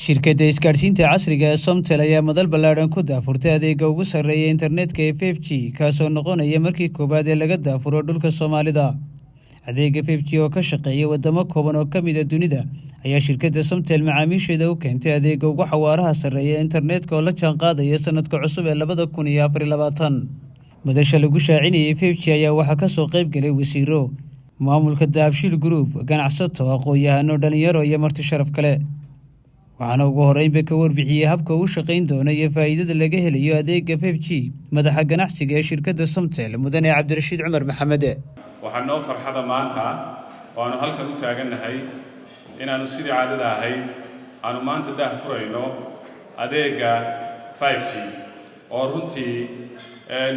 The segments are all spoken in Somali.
shirkadda isgaadhsiinta casriga ee Somtel ayaa madal ballaaran ku daafurtay adeegga ugu sarreeya internetka ee 5G kaasoo noqonaya markii koowaad ee laga daafuro dhulka Soomaalida. Adeegga 5G oo ka shaqeeya wadamo kooban oo ka mid ah dunida ayaa shirkadda Somtel macaamiisheeda u keentay adeegga ugu xawaaraha sarreeya internetka oo la jaanqaadaya sanadka cusub ee 2024. Madasha lagu shaacinayay 5G ayaa waxaa ka soo qayb galay wasiiro, maamulka Dahabshiil Group, ganacsato, aqoon-yahano, dhalinyaro iyo marti sharaf kale. waxaana ugu horreynba ka warbixiyey habka uu shaqayn doono iyo faa'iidada laga helayo adeegga 5G madaxa ganacsiga ee shirkadda Somtel mudane Cabdirashiid Cumar Maxamed. waxaan noo farxada maanta oo aanu halkan u taagannahay inaanu sidii caadada ahayd aanu maanta daahfurayno adeegga 5G oo runtii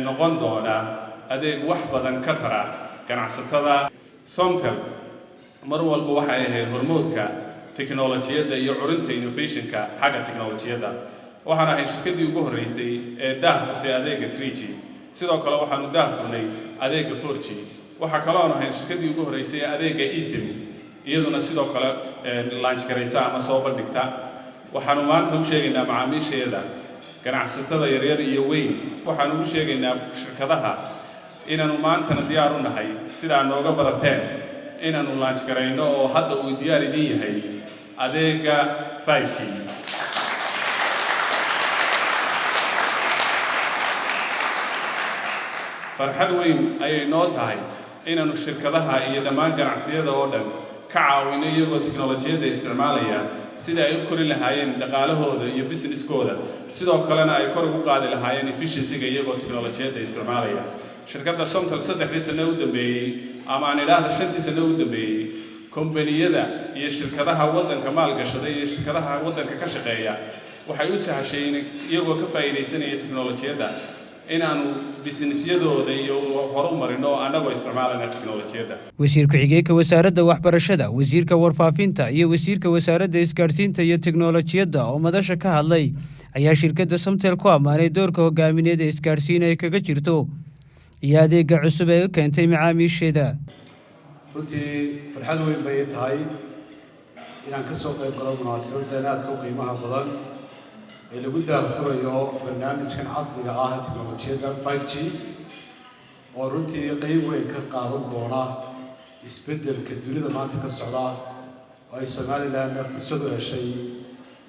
noqon doona adeeg wax badan ka tara ganacsatada. Somtel mar walba waxay ahayd hormoodka teknolojiyadda iyo curinta innovationka xagga teknolojiyadda. waxaan ahay shirkaddii ugu horreysay ee daahfurtay adeegga 3G, sidoo kale waxaanu daahfurnay adeegga 4G. waxaa kaloo aan ahay shirkaddii ugu horreysay ee adeegga eSIM iyaduna sidoo kale launch garaysa ama soo bandhigta. waxaanu maanta u sheegaynaa macaamiisheeda ganacsatada yaryar iyo weyn, waxaanu u sheegaynaa shirkadaha inaanu maantana diyaar u nahay sidaa nooga barateen inaanu launch garayno oo hadda uu diyaar idin yahay adeegga 5G. farxad weyn ayay noo tahay inaanu shirkadaha iyo dhammaan ganacsiyada oo dhan ka caawino iyagoo teknolojiyadda isticmaalaya sida ay u kori lahaayeen dhaqaalahooda iyo businesskooda, sidoo kalena ay kor ugu qaadi lahaayeen efficiency-ga iyagoo teknolojiyadda isticmaalaya. shirkadda Somtel 3 sano u dambeeyay ama aan idhaahdo 5 sano u dambeeyay kombaniyada iyo shirkadaha waddanka maalgashaday iyo shirkadaha waddanka ka shaqeeya waxay u sahasheen iyagoo ka faa'iideysanaya teknolojiyadda inaanu businessyadooda iyo horumarino anagoo isticmaalana teknolojiyadda. wasiir ku-xigeenka wasaaradda waxbarashada, wasiirka warfaafinta iyo wasiirka wasaaradda isgaadhsiinta iyo teknolojiyadda oo madasha ka hadlay ayaa shirkadda Somtel ku ammaanay doorka hogaamineed ee isgaadhsiin ay kaga jirto iyo adeegga cusub ee u keentay macaamiisheeda. runtii farxad weyn bay tahay inaan ka soo qayb galo munaasabaddan aadka u qiimaha badan ee lagu daahfurayo barnaamijkan casriga ah ee teknolojiyadda 5G oo runtii qayb weyn ka qaadan doona isbeddelka dunida maanta ka socda oo ay Somaliland fursad u heshay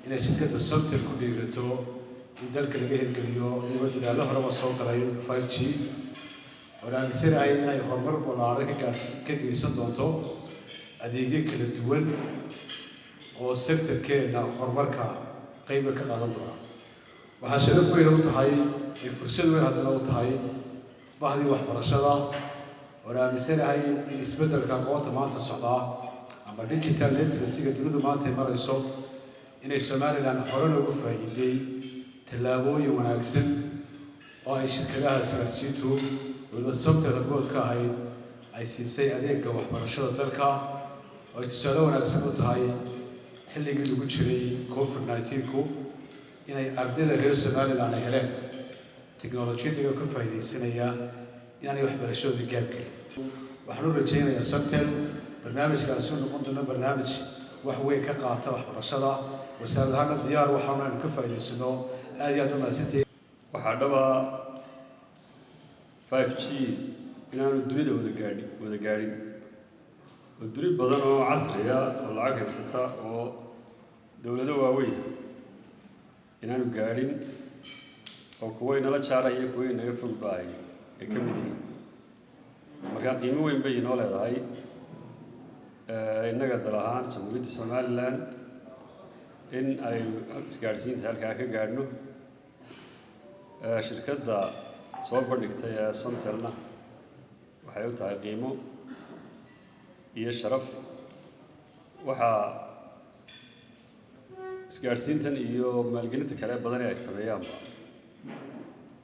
inay shirkadda Somtel ku dhiirato in dalka laga hirgeliyo iyadoo dadaallo horeba soo galay 5G oo aaminsanahay inay horumar ballaaran ka geysan doonto adeegyo kala duwan oo sektorkeena horumarka qayb ka qaadan doona. waxaa sharaf weyn u tahay in fursad weyn haddana u tahay bahdii waxbarashada oo aaminsanahay in isbeddelka aqoonta maanta socda ama digital literacy-ga dunidu maanta ay marayso inay Somaliland hore loogu faa'iiday tallaabooyin wanaagsan oo ay shirkadaha isgaadhsiintu waliba Somtel hormood ka ahayd ay siisay adeegga waxbarashada dalka oo ay tusaale wanaagsan u tahay xilligii lagu jiray COVID-19 inay ardayda reer Somaliland ay heleen teknolojiyadda ka faa'iideysanaya inaanay waxbarashadooda gaab gelin. waxaan u rajaynayaa Somtel barnaamijkaasi uu noqon doono barnaamij wax weyn ka qaata waxbarashada. wasaarad ahaana diyaar waxaanu ka faa'iideysano aad iyo aad u mahadsantahay. waxaa dhaba 5G inaanu dunida wada gaadhin oo duni badan oo casriya oo lacag haysata oo dowlado waaweyn inaanu gaadhin oo kuwa inala jaaraya iyo kuwa inaga fogba ay ka mid yihiin. markaa qiimo weyn bay inoo leedahay innaga dal ahaan jamhuuriyadda Somaliland in ay isgaadhsiinta halkaa ka gaadhno. shirkadda soo bandhigtay ee Somtelna waxay u tahay qiimo iyo sharaf. waxaa isgaadhsiintan iyo maalgelinta kale badan ee ay sameeyaanba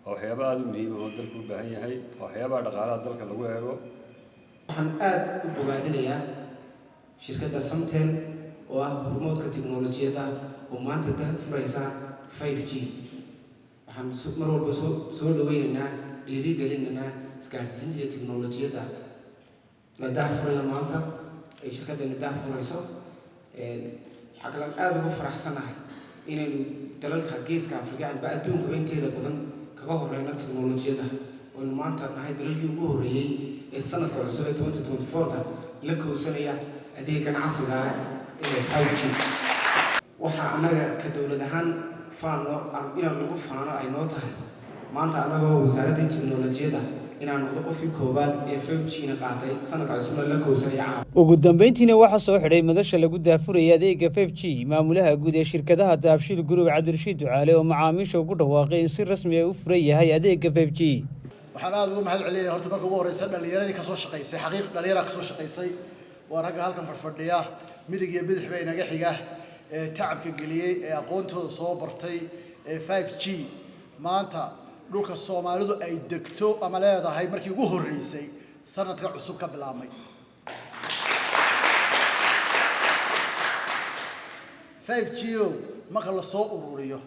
waa waxyaabo aada u muhiim ah oo dalku u baahan yahay, waa waxyaabaha dhaqaalaha dalka lagu eego. waxaan aad u bogaadinayaa shirkadda Somtel oo ah hormoodka teknolojiyadda oo maanta daahfuraysa 5G. waxaan mar walba soo dhaweynaynaa dhiirigelinaynaa isgaadhsiinta iyo teknolojiyadda la daahfurayo maanta ay shirkaddani daahfurayso. waxaa kaloo aad ugu faraxsanahay inaynu dalalka geeska Afrika amba adduunka inteeda badan kaga horeyno tiknoolajiyada oo maanta nahay dalalkii ugu horeeyay ee sanadka cusub ee 2024ka la kowsanaya adeegan casriga ah ee 5G waxa anaga ka dawlad ahaan faano inaan lagu faano ay noo tahay maanta anaga wasaaradda tiknoolajiyada inaan noqdo qofkii koobaad ee 5G na qaatay sanadka cusub la kowsanaya ugu dambeyntiina waxa soo xidhay madasha lagu daafurayay adeega 5G maamulaha guud ee shirkadaha Dahabshiil Group Cabdirashiid Ducaale oo macaamiisha ugu dhawaaqay in si rasmi ah u furay yahay adeega 5G waxaan aad ugu mahad celinayaa horta marka ugu horeysa dhalinyaradii ka soo shaqeysay xaqiiq dhalinyaro ka soo shaqeysay waa ragga halkan fadhiya midig iyo bidix bay naga xiga ee tacabka galiyay ee aqoontooda soo bartay ee 5G maanta dhulka Soomaalidu ay degto ama leedahay markii ugu horeysay sanadka cusub ka bilaabmay 5G marka la soo ururiyo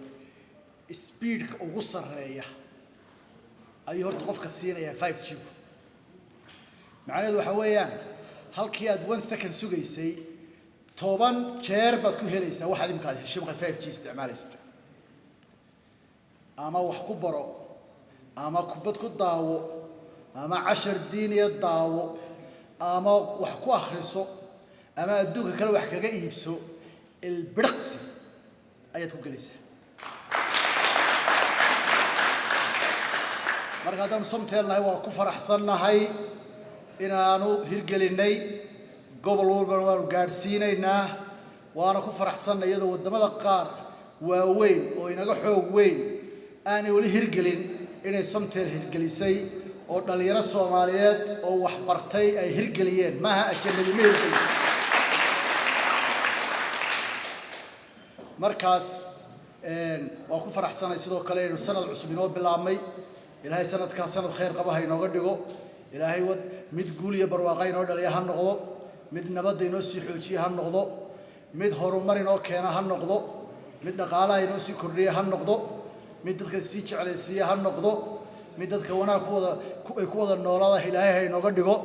speedka ugu sareeya ay horta qofka siinaya 5G macnaheedu waxa weeyaan halkii aad 1 second sugaysay 10 jeer baad ku helaysaa waxa imka heshiis 5G isticmaalaysta ama wax ku baro ama kubad ku daawo ama 10 diiniya daawo ama wax ku akhriso ama adduunka kale wax kaga iibso البرقص ayaad ku galaysaa marka hadaan somteelnahay waa ku faraxsannahay inaanu hirgelinay gobol walba waanu gaarsiinaynaa waana ku faraxsannahay iyadoo wadamada qaar waaweyn oo inaga xoog weyn aanay wali hirgelin inay somteel hirgelisay oo dhalinyaro Soomaaliyeed oo wax bartay ay hirgeliyeen maaha ajnabi ma hirgelin markaas waa ku faraxsanay sidoo kale inuu sanad cusub inoo bilaabmay ilaahay sanadka sanad khayr qaba ha inooga dhigo ilaahay wad mid guul iyo barwaaqo inoo dhaliya ha noqdo mid nabad inoo sii xoojiya ha noqdo mid horumar inoo keena ha noqdo mid dhaqaalaha inoo sii kordhiya ha noqdo mid dadka sii jeclaysiiya ha noqdo mid dadka wanaag ku wada noolaada ilaahay ha inooga dhigo